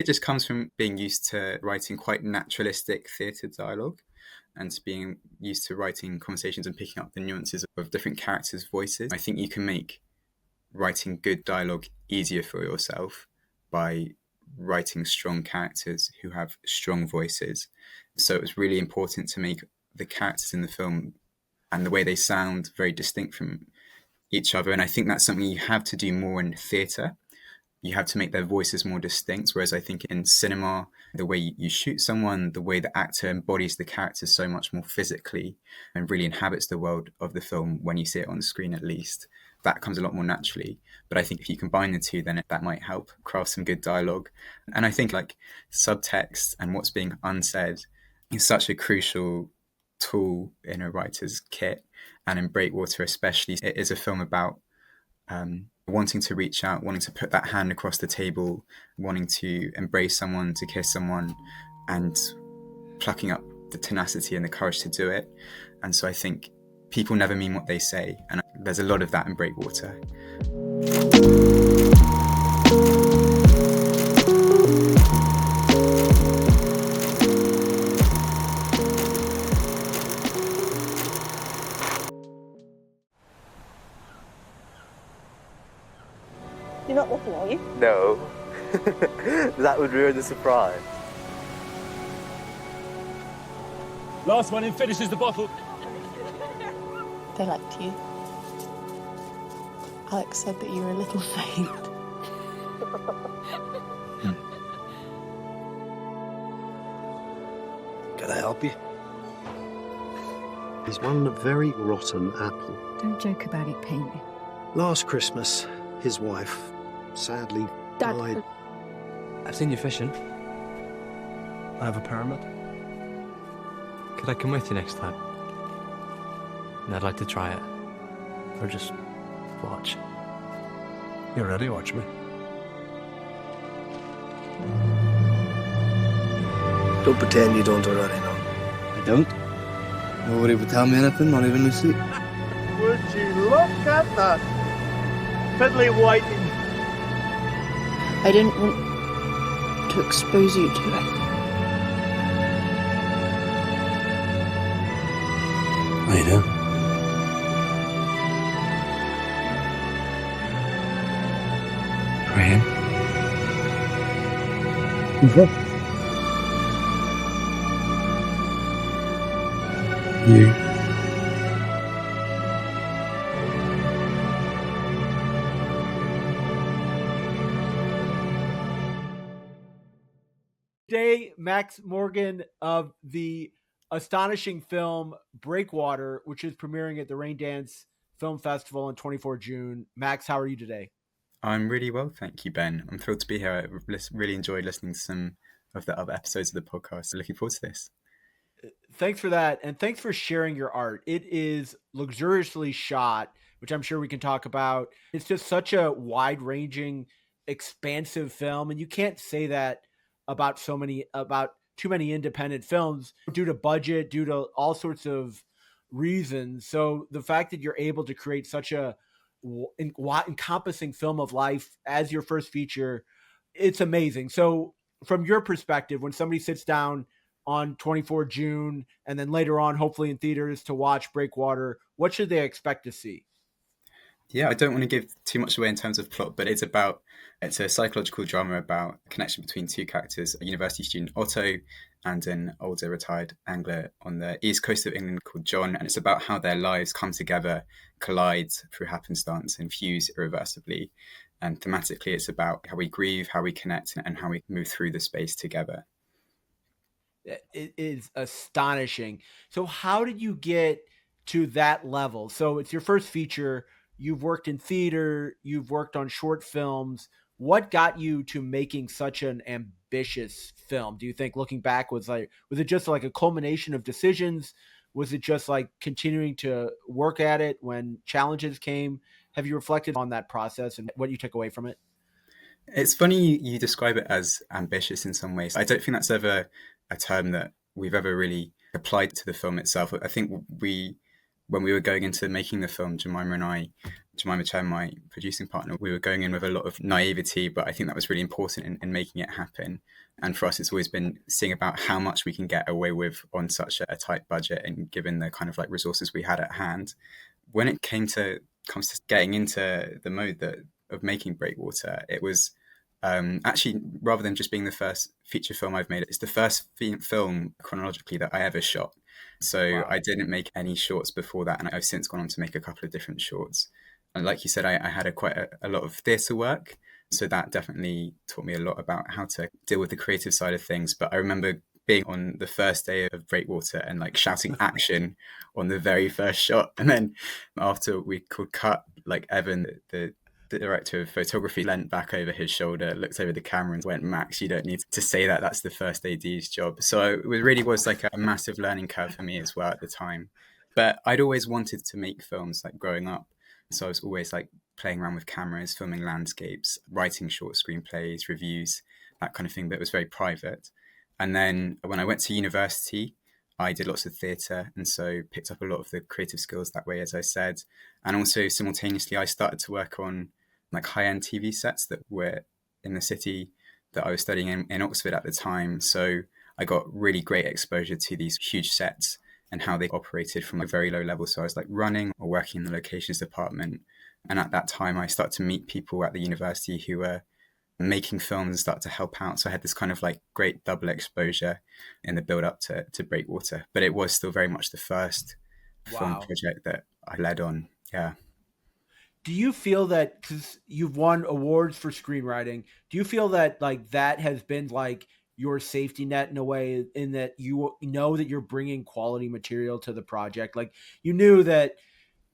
just comes from being used to writing quite naturalistic theatre dialogue and to being used to writing conversations and picking up the nuances of different characters' voices. I think you can make writing good dialogue easier for yourself by writing strong characters who have strong voices. So it was really important to make the characters in the film and the way they sound very distinct from each other. And I think that's something you have to do more in theatre. You have to make their voices more distinct, whereas I think in cinema, the way you shoot someone, the way the actor embodies the character so much more physically and really inhabits the world of the film when you see it on the screen at least, that comes a lot more naturally. But I think if you combine the two, then that might help craft some good dialogue. And I think like subtext and what's being unsaid is such a crucial tool in a writer's kit. And in Breakwater especially, it is a film about wanting to reach out, wanting to put that hand across the table, wanting to embrace someone, to kiss someone, and plucking up the tenacity and the courage to do it. And so I think people never mean what they say, and there's a lot of that in Breakwater. You're not looking, are you? No. That would ruin the surprise. Last one in finishes the bottle. They liked you. Alex said that you were a little faint. Can I help you? He's one very rotten apple. Don't joke about it, Pete. Last Christmas, his wife sadly died. I've seen you fishing. I have a permit. Could I come with you next time? And I'd like to try it. Or just watch. You ready? Watch me. Don't pretend you don't already know. I don't. Nobody would tell me anything, not even Lucy. Would you look at that? Fiddly whiting. I didn't want to expose you to it. I know. Ryan? You. Today, Max Morgan of the astonishing film Breakwater, which is premiering at the Raindance Film Festival on 24 June. Max, how are you today? I'm really well, thank you, Ben. I'm thrilled to be here. I really enjoyed listening to some of the other episodes of the podcast. So looking forward to this. Thanks for that. And thanks for sharing your art. It is luxuriously shot, which I'm sure we can talk about. It's just such a wide-ranging, expansive film. And you can't say that about too many independent films due to budget, due to all sorts of reasons. So the fact that you're able to create such a encompassing film of life as your first feature, it's amazing. So from your perspective, when somebody sits down on 24 June and then later on, hopefully in theaters, to watch Breakwater, what should they expect to see? Yeah, I don't want to give too much away in terms of plot, but it's a psychological drama about a connection between two characters, a university student, Otto, and an older retired angler on the east coast of England called John. And it's about how their lives come together, collide through happenstance, and fuse irreversibly. And thematically, it's about how we grieve, how we connect, and how we move through the space together. It is astonishing. So how did you get to that level? So it's your first feature. You've worked in theater, you've worked on short films. What got you to making such an ambitious film? Do you think, looking back, was it just like a culmination of decisions? Was it just like continuing to work at it when challenges came? Have you reflected on that process and what you took away from it? It's funny you describe it as ambitious in some ways. I don't think that's ever a term that we've ever really applied to the film itself. I think when we were going into making the film, Jemima and I Jemima Chen, my producing partner, we were going in with a lot of naivety, but I think that was really important in making it happen. And for us, it's always been seeing about how much we can get away with on such a tight budget and given the kind of like resources we had at hand. When it comes to getting into the mode of making Breakwater, it was actually, rather than just being the first feature film I've made, it's the first film chronologically that I ever shot. So wow. I didn't make any shorts before that, and I've since gone on to make a couple of different shorts. And like you said, I had quite a lot of theatre work, so that definitely taught me a lot about how to deal with the creative side of things. But I remember being on the first day of Breakwater and like shouting action on the very first shot, and then after we could cut, like Evan, the director of photography, leant back over his shoulder, looked over the camera and went, "Max, you don't need to say that. That's the first AD's job." So it really was like a massive learning curve for me as well at the time. But I'd always wanted to make films like growing up. So I was always like playing around with cameras, filming landscapes, writing short screenplays, reviews, that kind of thing, but it was very private. And then when I went to university, I did lots of theatre and so picked up a lot of the creative skills that way, as I said. And also simultaneously, I started to work on like high-end TV sets that were in the city that I was studying in Oxford at the time. So I got really great exposure to these huge sets and how they operated from a very low level. So I was like running or working in the locations department. And at that time, I started to meet people at the university who were making films and start to help out. So I had this kind of like great double exposure in the build up to Breakwater. But it was still very much the first film project that I led on. Yeah. Do you feel that, because you've won awards for screenwriting, do you feel that like that has been like your safety net in a way, in that you know that you're bringing quality material to the project? Like you knew that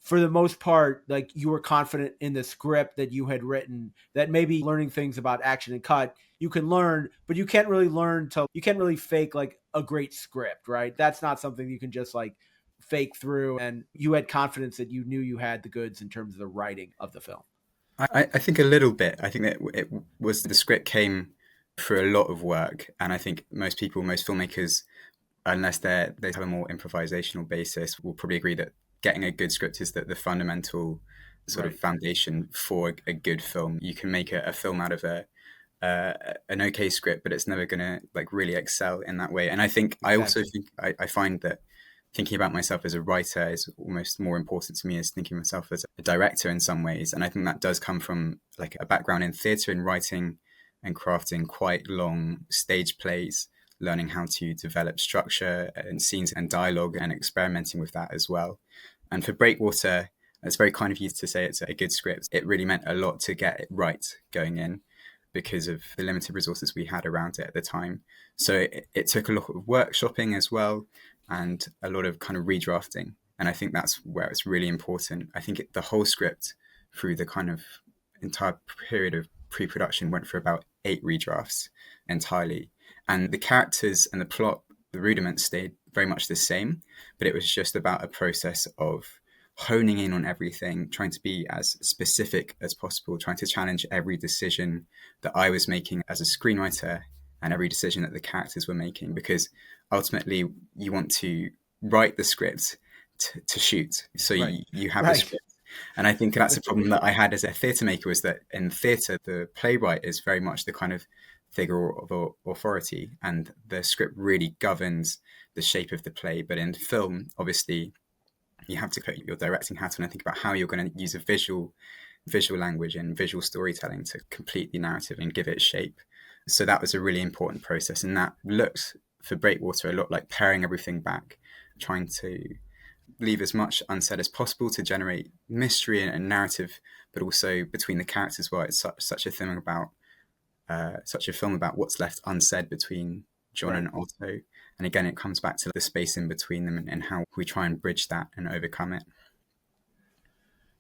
for the most part, like you were confident in the script that you had written, that maybe learning things about action and cut, you can learn, but you can't really fake like a great script, right? That's not something you can just like fake through. And you had confidence that you knew you had the goods in terms of the writing of the film. I think a little bit. I think that it was, the script came through a lot of work. And I think most filmmakers, unless they have a more improvisational basis, will probably agree that getting a good script is the fundamental sort of foundation for a good film. You can make a film out of an okay script, but it's never going to like really excel in that way. And I think I also think I find that thinking about myself as a writer is almost more important to me as thinking of myself as a director in some ways. And I think that does come from like a background in theatre and writing and crafting quite long stage plays, learning how to develop structure and scenes and dialogue and experimenting with that as well. And for Breakwater, it's very kind of you to say it's a good script. It really meant a lot to get it right going in because of the limited resources we had around it at the time. So it took a lot of workshopping as well and a lot of kind of redrafting. And I think that's where it's really important. I think the whole script through the kind of entire period of pre-production went for about 8 redrafts entirely. And the characters and the plot, the rudiments stayed very much the same, but it was just about a process of honing in on everything, trying to be as specific as possible, trying to challenge every decision that I was making as a screenwriter and every decision that the characters were making, because ultimately you want to write the script to shoot. So you have a script. And I think that's a problem that I had as a theatre maker, was that in theatre, the playwright is very much the kind of figure of authority, and the script really governs the shape of the play. But in film, obviously, you have to put your directing hat on and think about how you're going to use a visual language and visual storytelling to complete the narrative and give it shape. So that was a really important process. And that looks for Breakwater a lot like paring everything back, trying to leave as much unsaid as possible to generate mystery and narrative, but also between the characters. Well, it's such a film about what's left unsaid between John and Otto. And again, it comes back to the space in between them and how we try and bridge that and overcome it.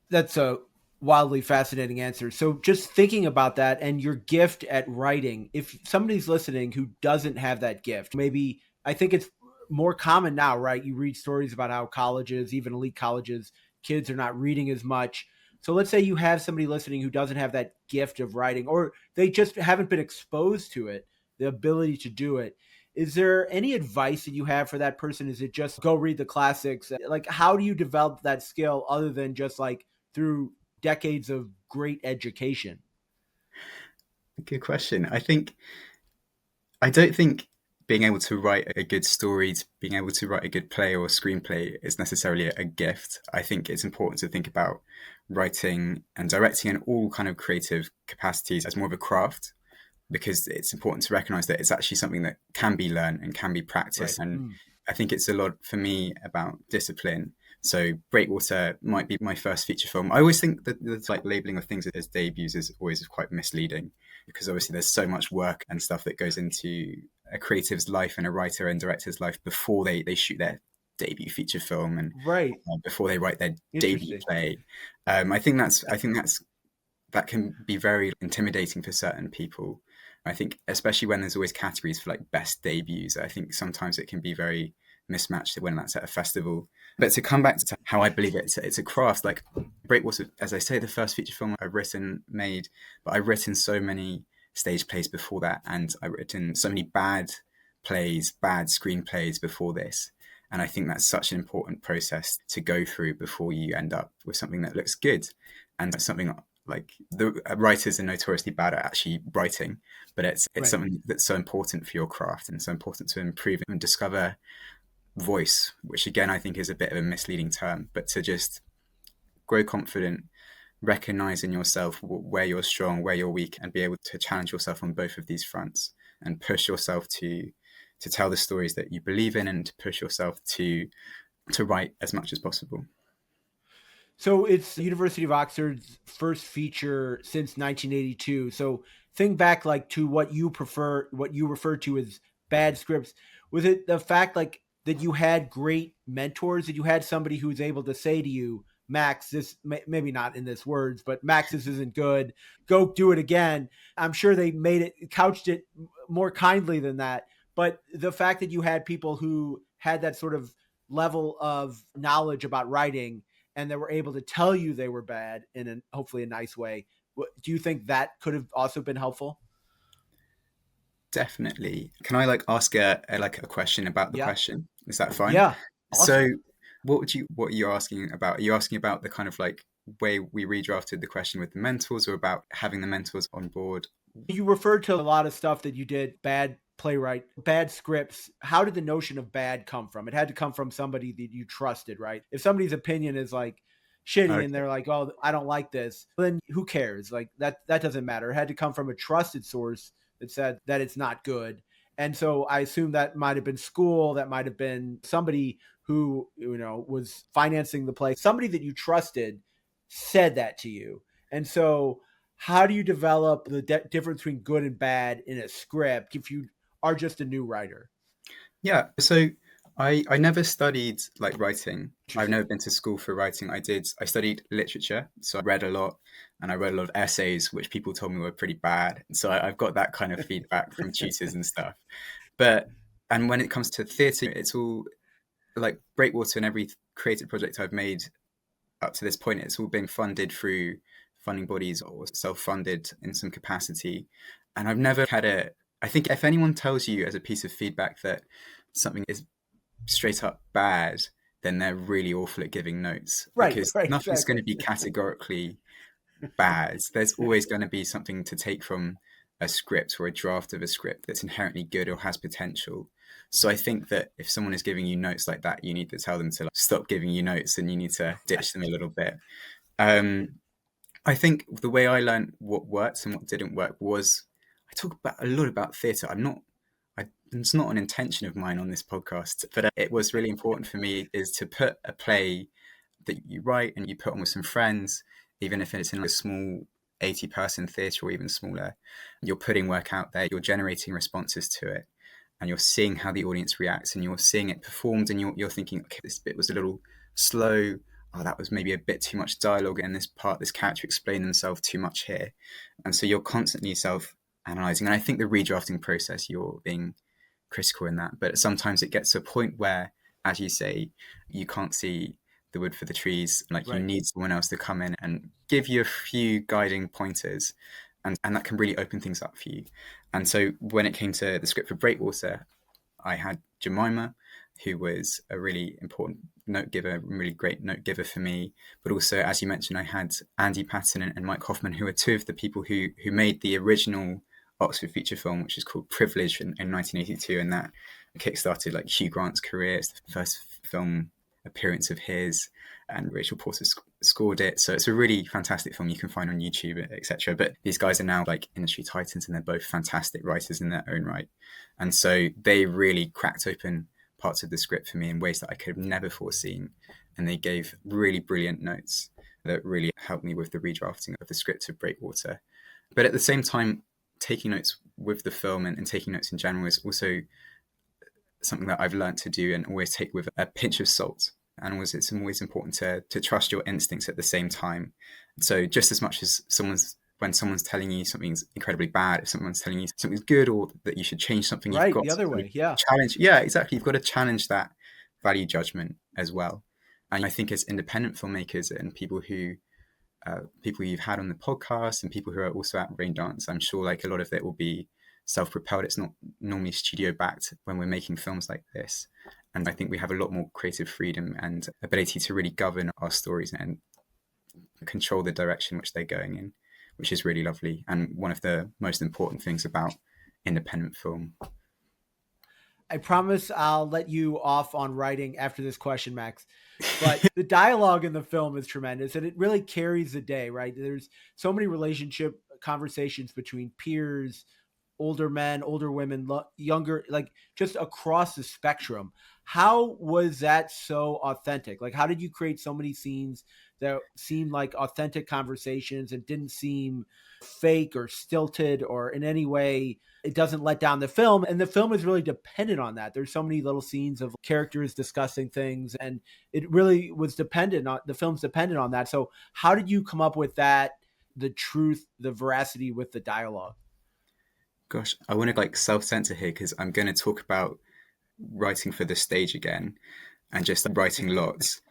That's a wildly fascinating answer. So just thinking about that and your gift at writing, if somebody's listening who doesn't have that gift, maybe, I think it's more common now, right? You read stories about how colleges, even elite colleges, kids are not reading as much. So let's say you have somebody listening who doesn't have that gift of writing, or they just haven't been exposed to it, the ability to do it. Is there any advice that you have for that person? Is it just go read the classics? Like, how do you develop that skill other than just like through decades of great education? Good question. I don't think being able to write a good story, being able to write a good play or screenplay is necessarily a gift. I think it's important to think about writing and directing and all kind of creative capacities as more of a craft, because it's important to recognize that it's actually something that can be learned and can be practiced. Right. And I think it's a lot for me about discipline. So Breakwater might be my first feature film. I always think that the like labeling of things as debuts is always quite misleading, because obviously there's so much work and stuff that goes into a creative's life and a writer and director's life before they shoot their debut feature film and Right. before they write their debut play. I think that can be very intimidating for certain people. I think especially when there's always categories for like best debuts, I think sometimes it can be very mismatched when that's at a festival. But to come back to how I believe it's a craft, like Breakwater, as I say, the first feature film I've made, but I've written so many stage plays before that, and I've written so many bad plays, bad screenplays before this. And I think that's such an important process to go through before you end up with something that looks good. And something like the writers are notoriously bad at actually writing, but it's Right. something that's so important for your craft and so important to improve and discover voice, which again I think is a bit of a misleading term, but to just grow confident, recognize in yourself where you're strong, where you're weak, and be able to challenge yourself on both of these fronts and push yourself to tell the stories that you believe in, and to push yourself to write as much as possible. So it's University of Oxford's first feature since 1982. So think back like to what you refer to as bad scripts. Was it the fact like that you had great mentors, that you had somebody who was able to say to you, Max, this maybe not in this words, but Max, this isn't good. Go do it again. I'm sure they couched it more kindly than that. But the fact that you had people who had that sort of level of knowledge about writing and they were able to tell you they were bad in hopefully a nice way. Do you think that could have also been helpful? Definitely. Can I ask a question about the question? Is that fine? Yeah. Awesome. So what are you asking about? Are you asking about the kind of way we redrafted the question with the mentors, or about having the mentors on board? You referred to a lot of stuff that you did, bad playwright, bad scripts. How did the notion of bad come from? It had to come from somebody that you trusted, right? If somebody's opinion is shitty and they're like, oh, I don't like this, then who cares? That doesn't matter. It had to come from a trusted source that said that it's not good. And so I assume that might have been school, that might have been somebody who, was financing the play. Somebody that you trusted said that to you. And so how do you develop the difference between good and bad in a script if you are just a new writer? Yeah. So I never studied writing. I've never been to school for writing. I studied literature. So I read a lot, and I wrote a lot of essays, which people told me were pretty bad. So I've got that kind of feedback from tutors and stuff. And when it comes to theatre, it's all like Breakwater, and every creative project I've made up to this point, it's all been funded through funding bodies or self-funded in some capacity. And I've never had I think if anyone tells you as a piece of feedback that something is straight up bad, then they're really awful at giving notes. Right, because right, nothing's exactly. going to be categorically bad. There's always going to be something to take from a script or a draft of a script that's inherently good or has potential. So I think that if someone is giving you notes like that, you need to tell them to stop giving you notes, and you need to ditch them a little bit. I think the way I learned what worked and what didn't work was I talk a lot about theatre. It's not an intention of mine on this podcast, but it was really important for me is to put a play that you write and you put on with some friends, even if it's in a small 80-person theatre or even smaller. You're putting work out there, you're generating responses to it, and you're seeing how the audience reacts, and you're seeing it performed, and you're thinking, okay, this bit was a little slow. Oh, that was maybe a bit too much dialogue in this part. This character explained themselves too much here. And so you're constantly self-analysing. And I think the redrafting process, you're being critical in that. But sometimes it gets to a point where, as you say, you can't see the wood for the trees. Right. You need someone else to come in and give you a few guiding pointers. And that can really open things up for you. And so when it came to the script for Breakwater, I had Jemima, who was a really important note giver, really great note giver for me. But also, as you mentioned, I had Andy Patton and Mike Hoffman, who are two of the people who made the original Oxford feature film, which is called Privilege in 1982, and that kickstarted like Hugh Grant's career. It's the first film appearance of his, and Rachel Porter scored it. So it's a really fantastic film you can find on YouTube, etc. But these guys are now like industry titans, and they're both fantastic writers in their own right. And so they really cracked open parts of the script for me in ways that I could have never foreseen. And they gave really brilliant notes that really helped me with the redrafting of the script of Breakwater. But at the same time, taking notes with the film and taking notes in general is also something that I've learned to do and always take with a pinch of salt. And it's always important to trust your instincts at the same time. So just as much as when someone's telling you something's incredibly bad, if someone's telling you something's good or that you should change something, right, you've got the other way, yeah. challenge. Yeah, exactly. You've got to challenge that value judgment as well. And I think as independent filmmakers and people you've had on the podcast and people who are also at Raindance, I'm sure like a lot of it will be self-propelled. It's not normally studio backed when we're making films like this. And I think we have a lot more creative freedom and ability to really govern our stories and control the direction which they're going in, which is really lovely. And one of the most important things about independent film. I promise I'll let you off on writing after this question, Max. But the dialogue in the film is tremendous, and it really carries the day, right? There's so many relationship conversations between peers, older men, older women, younger, like just across the spectrum. How was that so authentic? Like, how did you create so many scenes that seemed like authentic conversations and didn't seem fake or stilted or in any way it doesn't let down the film? And the film is really dependent on that. There's so many little scenes of characters discussing things, and it really was dependent on the film's dependent on that. So how did you come up with that, the truth, the veracity with the dialogue? Gosh, I want to like self-censor here because I'm going to talk about writing for the stage again and just writing lots,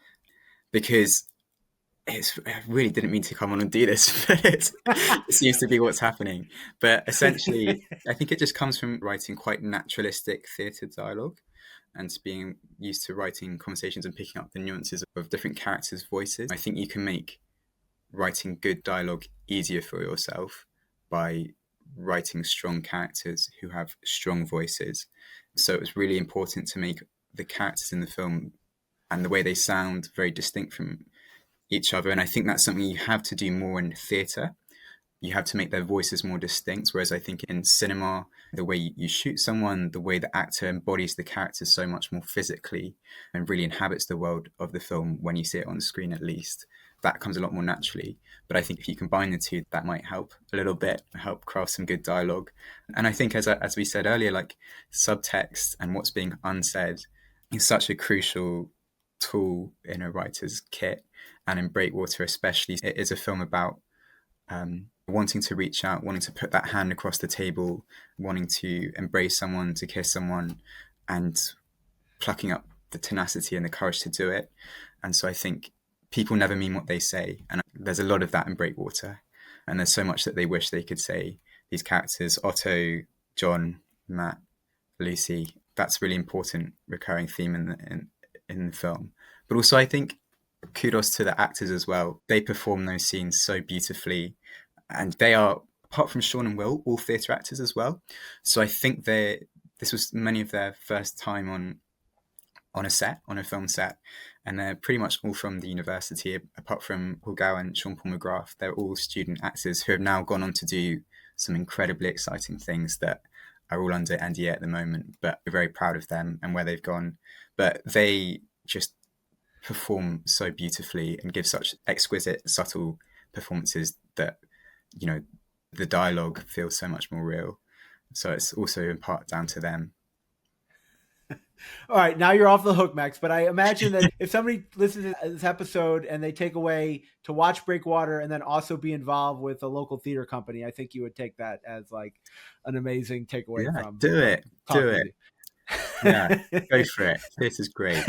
because I really didn't mean to come on and do this, but it seems to be what's happening. But essentially, I think it just comes from writing quite naturalistic theatre dialogue and being used to writing conversations and picking up the nuances of different characters' voices. I think you can make writing good dialogue easier for yourself by writing strong characters who have strong voices. So it was really important to make the characters in the film and the way they sound very distinct from each other. And I think that's something you have to do more in theatre. You have to make their voices more distinct. Whereas I think in cinema, the way you shoot someone, the way the actor embodies the character so much more physically and really inhabits the world of the film when you see it on screen, at least, that comes a lot more naturally. But I think if you combine the two, that might help a little bit, help craft some good dialogue. And I think as we said earlier, like subtext and what's being unsaid is such a crucial tool in a writer's kit. And in Breakwater especially, it is a film about wanting to reach out, wanting to put that hand across the table, wanting to embrace someone, to kiss someone, and plucking up the tenacity and the courage to do it. And so I think people never mean what they say. And there's a lot of that in Breakwater. And there's so much that they wish they could say. These characters, Otto, John, Matt, Lucy, that's really important recurring theme in the film. But also I think kudos to the actors as well. They perform those scenes so beautifully. And they are, apart from Sean and Will, all theatre actors as well. So I think this was many of their first time on a film set. And they're pretty much all from the university, apart from Paul Gow and Sean Paul McGrath. They're all student actors who have now gone on to do some incredibly exciting things that are all under NDA at the moment, but we're very proud of them and where they've gone. But they just perform so beautifully and give such exquisite, subtle performances that, you know, the dialogue feels so much more real. So it's also in part down to them. All right, now you're off the hook, Max. But I imagine that if somebody listens to this episode and they take away to watch Breakwater and then also be involved with a local theater company, I think you would take that as like an amazing takeaway. Yeah, from do it. Yeah, go for it. This is great.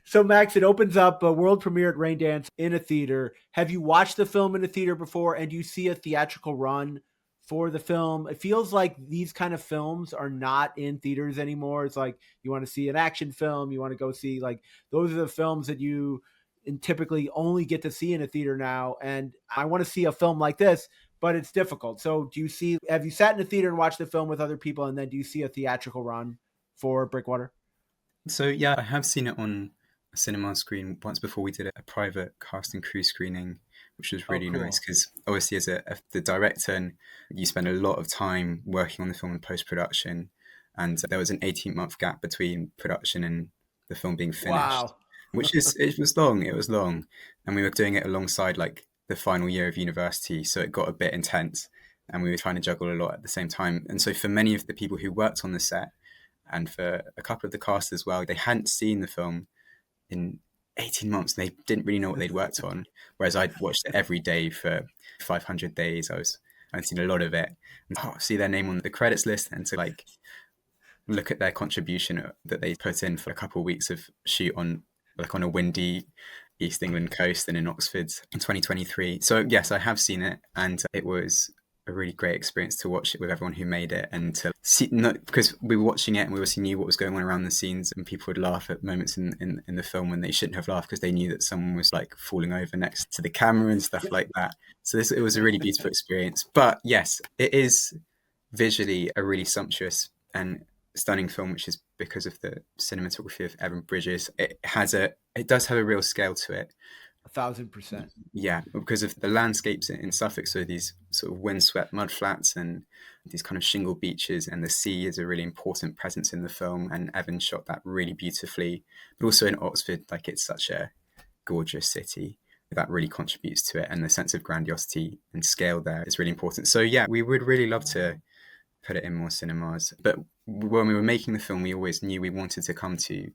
So, Max, it opens up a world premiere at Raindance in a theater. Have you watched the film in a theater before? And do you see a theatrical run for the film. It feels like these kind of films are not in theaters anymore. It's like you want to see an action film, you want to go see, like, those are the films that you typically only get to see in a theater now. And I want to see a film like this, but it's difficult. So have you sat in a theater and watched the film with other people, and then do you see a theatrical run for Breakwater? So yeah, I have seen it on a cinema screen once before. We did a private cast and crew screening, which was really cool. nice, because obviously as the director, and you spend a lot of time working on the film in post-production, and there was an 18-month gap between production and the film being finished. Wow. It was long, and we were doing it alongside like the final year of university, so it got a bit intense, and we were trying to juggle a lot at the same time. And so for many of the people who worked on the set, and for a couple of the cast as well, they hadn't seen the film in 18 months. They didn't really know what they'd worked on, whereas I'd watched it every day for 500 days. I'd seen a lot of it, and see their name on the credits list, and to like look at their contribution that they put in for a couple of weeks of shoot on a windy East England coast and in Oxford in 2023. So yes, I have seen it, and it was a really great experience to watch it with everyone who made it, and to see, because we were watching it and we obviously knew what was going on around the scenes, and people would laugh at moments in the film when they shouldn't have laughed, because they knew that someone was like falling over next to the camera and stuff like that. So it was a really beautiful experience. But yes, it is visually a really sumptuous and stunning film, which is because of the cinematography of Evan Bridges. It does have a real scale to it. 1,000%. Yeah, because of the landscapes in Suffolk, so these sort of windswept mud flats and these kind of shingle beaches, and the sea is a really important presence in the film, and Evan shot that really beautifully. But also in Oxford, like, it's such a gorgeous city that really contributes to it, and the sense of grandiosity and scale there is really important. So yeah, we would really love to put it in more cinemas, but when we were making the film, we always knew we wanted to come to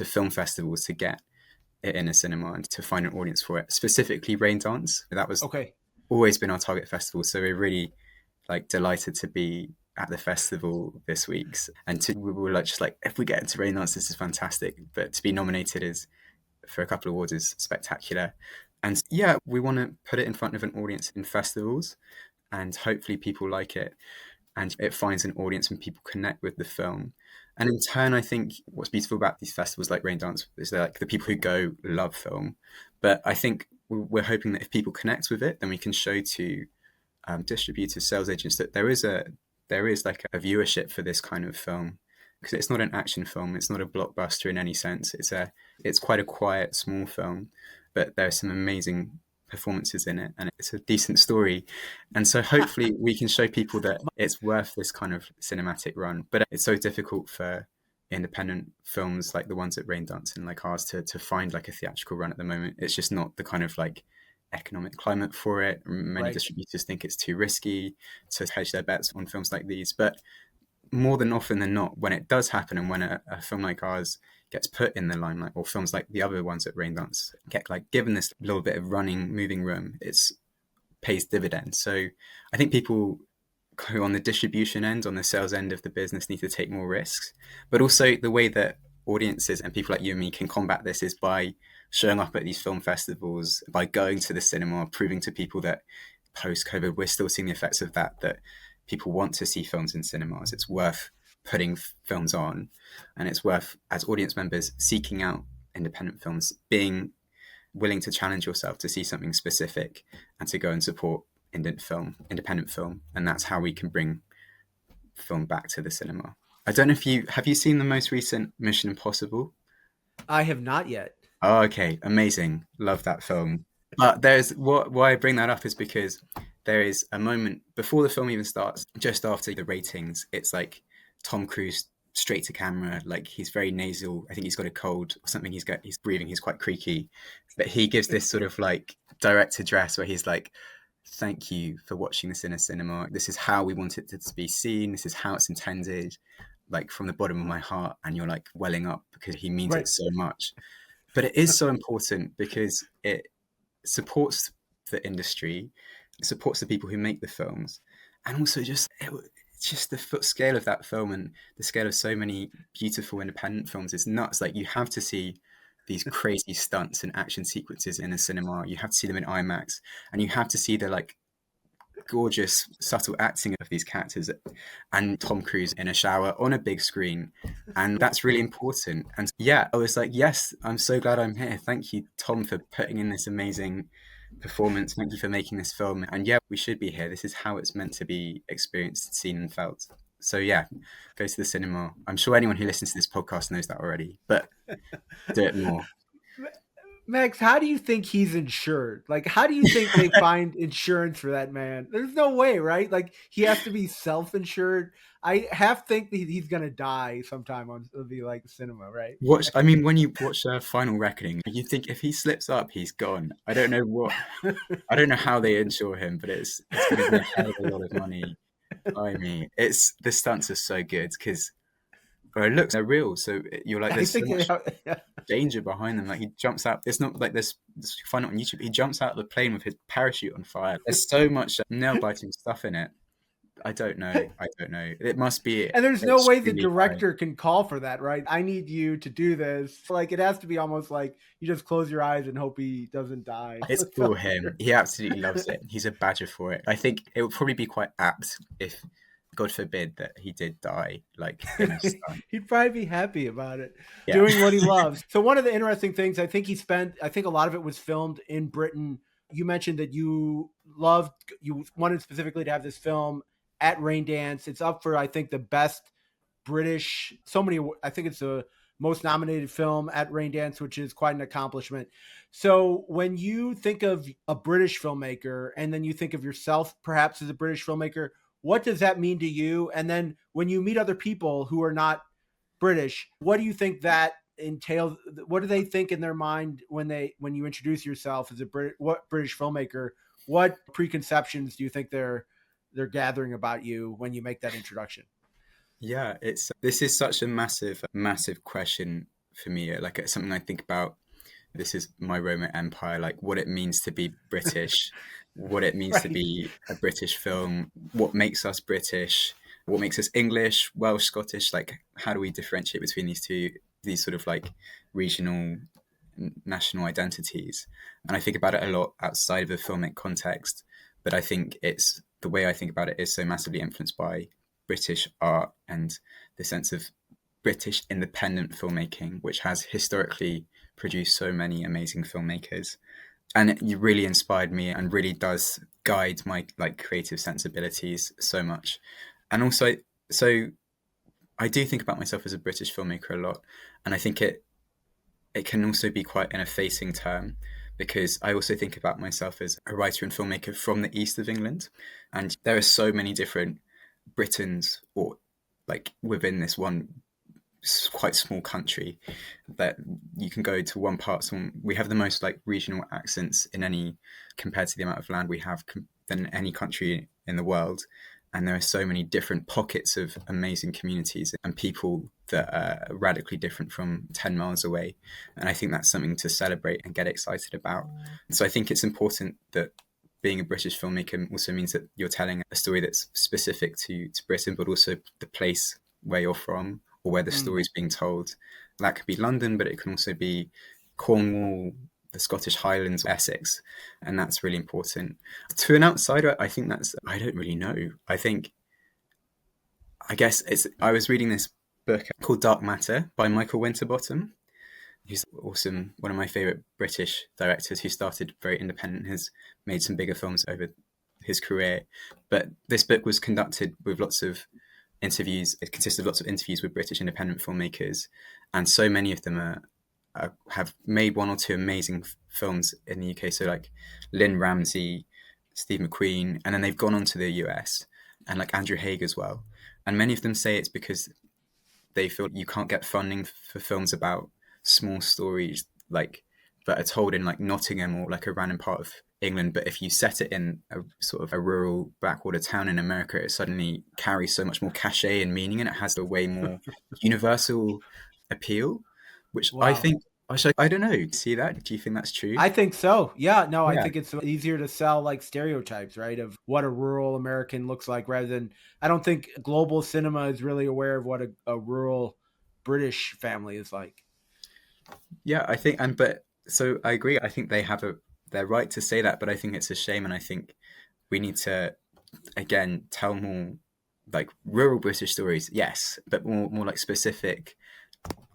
film festivals to get it in a cinema and to find an audience for it, specifically Raindance. That was always been our target festival, so we're really like delighted to be at the festival this week, and we were like, just like, if we get into Raindance, this is fantastic, but to be nominated for a couple of awards is spectacular. And yeah, we want to put it in front of an audience in festivals, and hopefully people like it and it finds an audience and people connect with the film. And in turn, I think what's beautiful about these festivals like Raindance is that, like, the people who go love film. But I think we're hoping that if people connect with it, then we can show to distributors, sales agents, that there is like a viewership for this kind of film, because it's not an action film, it's not a blockbuster in any sense. It's quite a quiet, small film, but there are some amazing performances in it, and it's a decent story. And so hopefully we can show people that it's worth this kind of cinematic run. But it's so difficult for independent films like the ones at Raindance and like ours to find like a theatrical run at the moment. It's just not the kind of like economic climate for it. Many distributors think it's too risky to hedge their bets on films like these. But more than often than not, when it does happen, and when a film like ours gets put in the limelight, or films like the other ones at Raindance get like given this little bit of moving room, it's pays dividends. So I think people who on the distribution end, on the sales end of the business, need to take more risks. But also the way that audiences and people like you and me can combat this is by showing up at these film festivals, by going to the cinema, proving to people that post-COVID we're still seeing the effects of that people want to see films in cinemas. It's worth putting films on, and it's worth, as audience members, seeking out independent films, being willing to challenge yourself to see something specific and to go and support independent film. And that's how we can bring film back to the cinema. I don't know if have you seen the most recent Mission Impossible? I have not yet. Oh, okay, amazing, love that film. But why I bring that up is because there is a moment before the film even starts, just after the ratings, it's like Tom Cruise straight to camera, like he's very nasal. I think he's got a cold or something. He's breathing. He's quite creaky, but he gives this sort of like direct address where he's like, "Thank you for watching this in a cinema. This is how we want it to be seen. This is how it's intended, like from the bottom of my heart." And you're like welling up because he means it so much. But it is so important because it supports the industry, it supports the people who make the films, and also just the scale of that film and the scale of so many beautiful independent films is nuts. Like, you have to see these crazy stunts and action sequences in a cinema. You have to see them in IMAX, and you have to see the like gorgeous, subtle acting of these characters, and Tom Cruise in a shower on a big screen. And that's really important. And yeah, I was like, yes, I'm so glad I'm here. Thank you, Tom, for putting in this amazing performance. Thank you for making this film. And yeah, we should be here. This is how it's meant to be experienced, seen, and felt. So yeah, go to the cinema. I'm sure anyone who listens to this podcast knows that already, but do it more. Max, how do you think he's insured? Like, how do you think they find insurance for that man? There's no way, right? Like, he has to be self-insured. I half think that he's gonna die sometime on it'll be like cinema, right? When you watch Final Reckoning, you think if he slips up, he's gone. I don't know how they insure him, but it's going to be a hell of a lot of money. I mean, the stunts are so good because it looks they're real. So you're like, there's so much danger behind them. Like, he jumps out. It's not like this. You find it on YouTube. He jumps out of the plane with his parachute on fire. There's so much nail-biting stuff in it. I don't know. It must be. And there's no way the director can call for that, right? I need you to do this. Like, it has to be almost like you just close your eyes and hope he doesn't die. It's for him. He absolutely loves it. He's a badger for it. I think it would probably be quite apt if, God forbid, that he did die. Like, he'd probably be happy about it, doing what he loves. So one of the interesting things, I think a lot of it was filmed in Britain. You mentioned that you wanted specifically to have this film at Raindance. It's up for, I think, the best British, I think it's the most nominated film at Raindance, which is quite an accomplishment. So when you think of a British filmmaker and then you think of yourself perhaps as a British filmmaker, what does that mean to you? And then when you meet other people who are not British, what do you think that entails? What do they think in their mind when you introduce yourself as a British filmmaker? What preconceptions do you think they're gathering about you when you make that introduction? Yeah, this is such a massive question for me. Like, it's something I think about. This is my Roman Empire, like what it means to be British, what it means to be a British film, what makes us British, what makes us English, Welsh, Scottish. Like, how do we differentiate between these sort of like regional, national identities? And I think about it a lot outside of the filmic context, but I think the way I think about it is so massively influenced by British art and the sense of British independent filmmaking, which has historically produced so many amazing filmmakers. And it really inspired me and really does guide my like creative sensibilities so much. And also, so I do think about myself as a British filmmaker a lot. And I think it can also be quite an effacing term, because I also think about myself as a writer and filmmaker from the east of England. And there are so many different Britons, or like within this one quite small country, that you can go to one part. We have the most like regional accents compared to the amount of land we have than any country in the world. And there are so many different pockets of amazing communities and people that are radically different from 10 miles away. And I think that's something to celebrate and get excited about. So I think it's important that being a British filmmaker also means that you're telling a story that's specific to Britain, but also the place where you're from or where the story is being told. That could be London, but it can also be Cornwall, the Scottish Highlands, Essex, and that's really important. To an outsider, I think I don't really know. I was reading this book called Dark Matter by Michael Winterbottom, who's awesome, one of my favourite British directors who started very independent, has made some bigger films over his career. But this book was conducted with lots of interviews. It consisted of lots of interviews with British independent filmmakers, and so many of them have made one or two amazing films in the UK. So like Lynn Ramsey, Steve McQueen, and then they've gone on to the US, and like Andrew Haig as well. And many of them say it's because they feel you can't get funding for films about small stories like that are told in like Nottingham or like a random part of England, but if you set it in a sort of a rural backwater town in America, it suddenly carries so much more cachet and meaning, and it has a way more universal appeal, which wow. I don't know. See that? Do you think that's true? I think so. Yeah. No, I think it's easier to sell like stereotypes, right, of what a rural American looks like, rather than, I don't think global cinema is really aware of what a rural British family is like. Yeah, I think, so I agree. I think they have their right to say that, but I think it's a shame, and I think we need to again, tell more like rural British stories, yes, but more like specific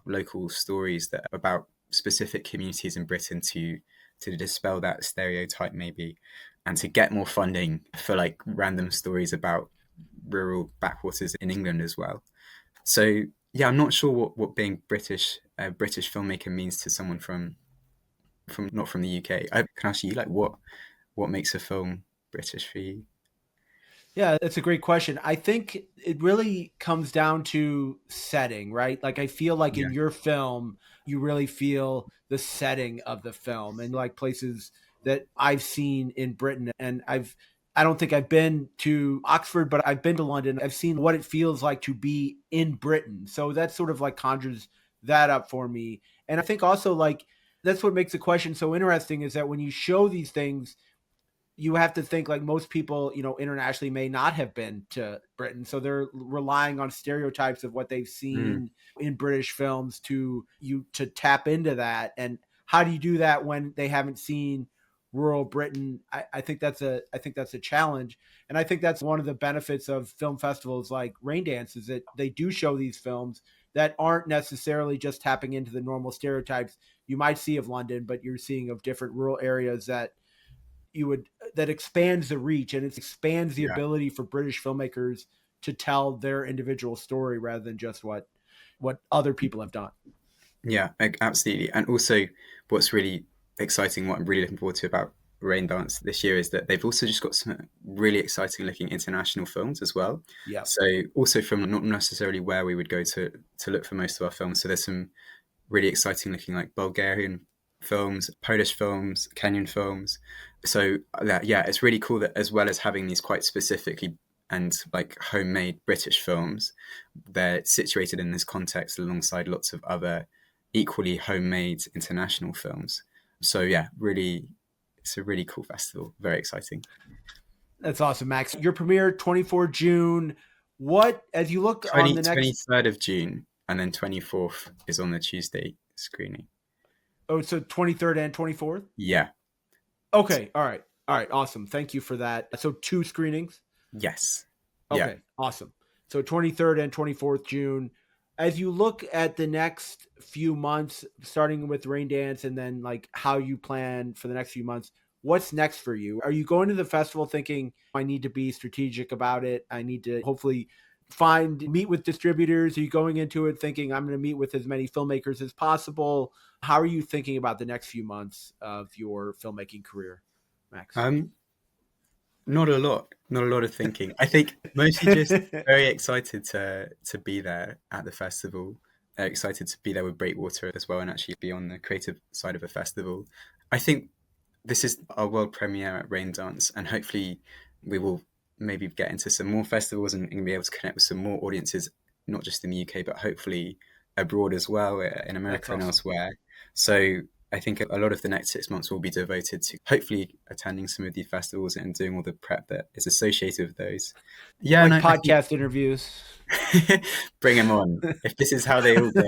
local stories that are about specific communities in Britain to dispel that stereotype maybe, and to get more funding for like random stories about rural backwaters in England as well. So yeah, I'm not sure what being British a British filmmaker means to someone from not from the UK. I can ask you like what makes a film British for you? Yeah, that's a great question. I think it really comes down to setting, right? Like I feel like Yeah. in your film, you really feel the setting of the film and like places that I've seen in Britain. And I don't think I've been to Oxford, but I've been to London. I've seen what it feels like to be in Britain. So that sort of like conjures that up for me. And I think also like that's what makes the question so interesting is that when you show these things, you have to think like most people, internationally may not have been to Britain. So they're relying on stereotypes of what they've Mm, seen in British films to tap into that. And how do you do that when they haven't seen rural Britain? I think that's a challenge. And I think that's one of the benefits of film festivals like Raindance is that they do show these films that aren't necessarily just tapping into the normal stereotypes you might see of London, but you're seeing of different rural areas that expands the reach and it expands the yeah. ability for British filmmakers to tell their individual story rather than just what other people have done. Yeah, absolutely. And also, what's really exciting, what I'm really looking forward to about Raindance this year is that they've also just got some really exciting looking international films as well. Yeah. So also from not necessarily where we would go to look for most of our films. So there's some really exciting looking like Bulgarian films, Polish films, Kenyan films. So yeah, it's really cool that as well as having these quite specifically and like homemade British films, they're situated in this context alongside lots of other equally homemade international films. So yeah, really, it's a really cool festival. Very exciting. That's awesome, Max. Your premiere 24 June. What as you look on the next 23rd of June and then 24th is on the Tuesday screening. so 23rd and 24th? Yeah. Okay. All right. All right. Awesome. Thank you for that. So 2 screenings. Yes. Okay, Yeah. awesome. So 23rd and 24th June. As you look at the next few months, starting with Raindance and then like how you plan for the next few months, what's next for you? Are you going to the festival thinking I need to be strategic about it? I need to hopefully meet with distributors? Are you going into it thinking I'm going to meet with as many filmmakers as possible? How are you thinking about the next few months of your filmmaking career, Max? Not a lot of thinking. I think mostly just very excited to be there at the festival. Excited to be there with Breakwater as well and actually be on the creative side of a festival. I think this is our world premiere at Raindance, and hopefully we will maybe get into some more festivals and be able to connect with some more audiences, not just in the UK, but hopefully abroad as well, in America and elsewhere. So I think a lot of the next 6 months will be devoted to hopefully attending some of these festivals and doing all the prep that is associated with those. Yeah, like and podcast interviews. Bring them on. If this is how they all go,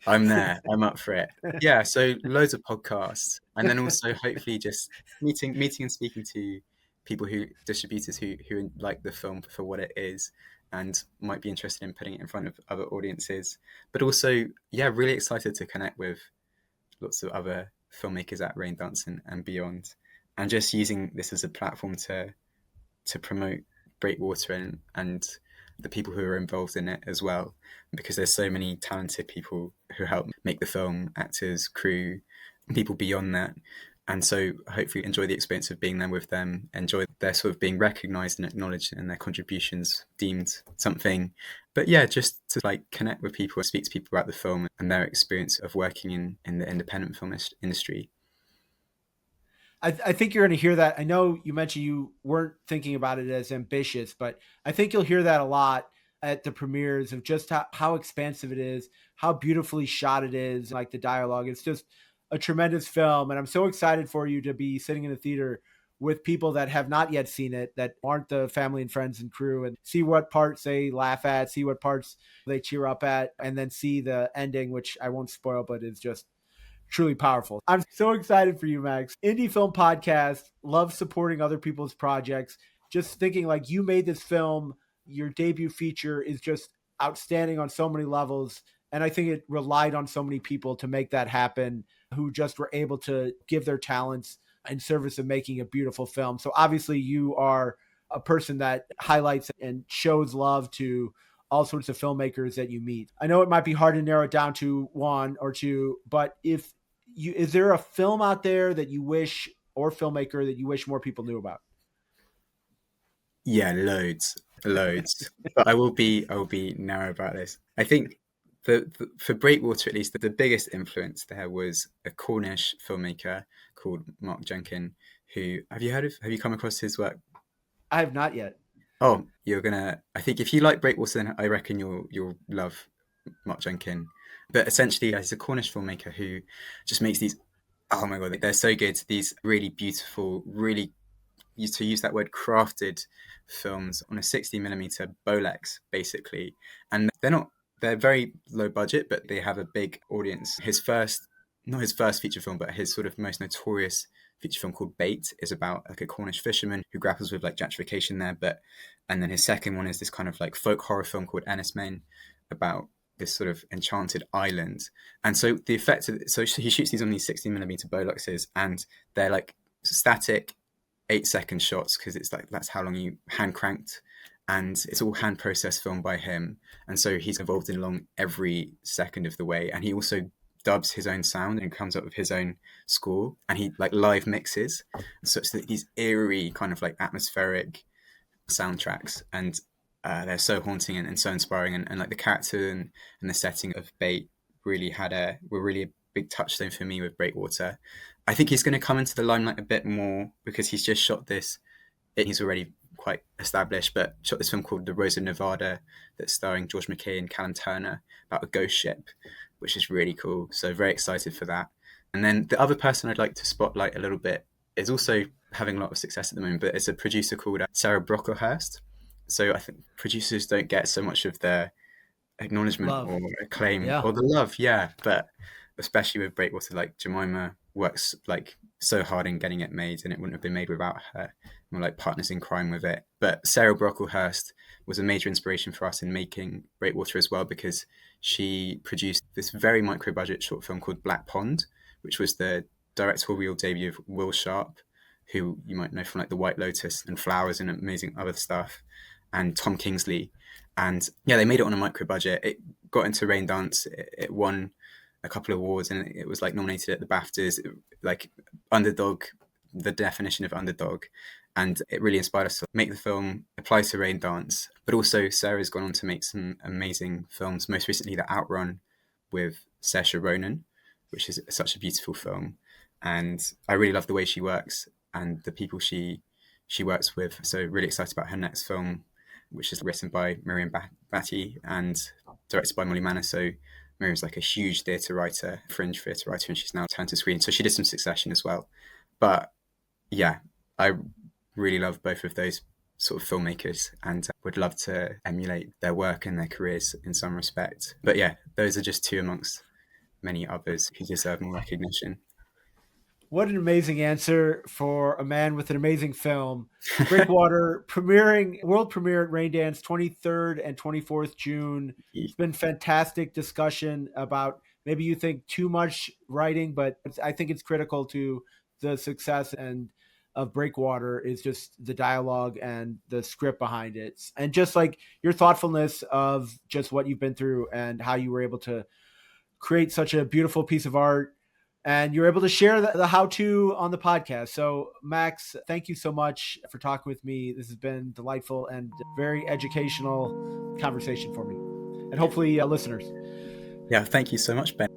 I'm there. I'm up for it. Yeah, so loads of podcasts, and then also hopefully just meeting and speaking to people distributors who like the film for what it is and might be interested in putting it in front of other audiences. But also, yeah, really excited to connect with lots of other filmmakers at Raindance and beyond, and just using this as a platform to promote Breakwater and the people who are involved in it as well, because there's so many talented people who help make the film, actors, crew, people beyond that. And so hopefully enjoy the experience of being there with them, enjoy their sort of being recognized and acknowledged and their contributions deemed something. But yeah, just to like connect with people, speak to people about the film and their experience of working in the independent film industry. I think you're going to hear that. I know you mentioned you weren't thinking about it as ambitious, but I think you'll hear that a lot at the premieres of just how expansive it is, how beautifully shot it is, like the dialogue. It's just a tremendous film. And I'm so excited for you to be sitting in the theater with people that have not yet seen it, that aren't the family and friends and crew, and see what parts they laugh at, see what parts they cheer up at, and then see the ending, which I won't spoil, but is just truly powerful. I'm so excited for you, Max. Indie Film Podcast, love supporting other people's projects. just thinking like you made this film, your debut feature is just outstanding on so many levels. And I think it relied on so many people to make that happen who just were able to give their talents in service of making a beautiful film. So obviously you are a person that highlights and shows love to all sorts of filmmakers that you meet. I know it might be hard to narrow it down to one or two, but is there a film out there that you wish, or filmmaker that you wish more people knew about? Yeah, loads. But I will be narrow about this. I think for Breakwater, at least, the biggest influence there was a Cornish filmmaker called Mark Jenkin, who have you come across his work? I have not yet. Oh, I think if you like Breakwater, then I reckon you'll love Mark Jenkin. But essentially, he's a Cornish filmmaker who just makes these, oh my God, they're so good. These really beautiful, really, to use that word, crafted films on a 60mm Bolex, basically. And they're very low budget, but they have a big audience. Not his first feature film, but his sort of most notorious feature film called Bait is about like a Cornish fisherman who grapples with like gentrification there. And then his second one is this kind of like folk horror film called Ennismain about this sort of enchanted island. And so the effect of so he shoots these on these 60mm Bolexes, and they're like static 8-second shots because it's like that's how long you hand cranked, and it's all hand processed film by him. And so he's involved in along every second of the way, and he also dubs his own sound and comes up with his own score, and he like live mixes, so it's these eerie kind of like atmospheric soundtracks, and they're so haunting and so inspiring, and like the character and the setting of Bait really were really a big touchstone for me with Breakwater. I think he's going to come into the limelight a bit more because he's just shot this. He's already quite established, but shot this film called The Rose of Nevada that's starring George McKay and Callum Turner about a ghost ship, which is really cool. So very excited for that. And then the other person I'd like to spotlight a little bit is also having a lot of success at the moment, but it's a producer called Sarah Brocklehurst. So I think producers don't get so much of their acknowledgement or acclaim or the love, but especially with Breakwater, like Jemima works like so hard in getting it made, and it wouldn't have been made without her. We're like partners in crime with it. But Sarah Brocklehurst was a major inspiration for us in making Breakwater as well, because she produced this very micro budget short film called Black Pond, which was the directorial debut of Will Sharp, who you might know from like The White Lotus and Flowers and amazing other stuff, and Tom Kingsley. And yeah, they made it on a micro budget. It got into Raindance. It won a couple of awards, and it was like nominated at the BAFTAs, like underdog, the definition of underdog. And it really inspired us to make the film, apply to Raindance. But also Sarah's gone on to make some amazing films, most recently The Outrun with Saoirse Ronan, which is such a beautiful film. And I really love the way she works and the people she works with. So really excited about her next film, which is written by Miriam Batty and directed by Molly Manor. So Miriam's like a huge theatre writer, fringe theatre writer, and she's now turned to screen. So she did some Succession as well. But yeah, I really love both of those sort of filmmakers and would love to emulate their work and their careers in some respect. But yeah, those are just two amongst many others who deserve more recognition. What an amazing answer for a man with an amazing film. Breakwater world premiere at Raindance 23rd and 24th June. It's been fantastic discussion about maybe you think too much writing, but I think it's critical to the success of Breakwater is just the dialogue and the script behind it. And just like your thoughtfulness of just what you've been through and how you were able to create such a beautiful piece of art. And you're able to share the how-to on the podcast. So, Max, thank you so much for talking with me. This has been delightful and very educational conversation for me. And hopefully listeners. Yeah, thank you so much, Ben.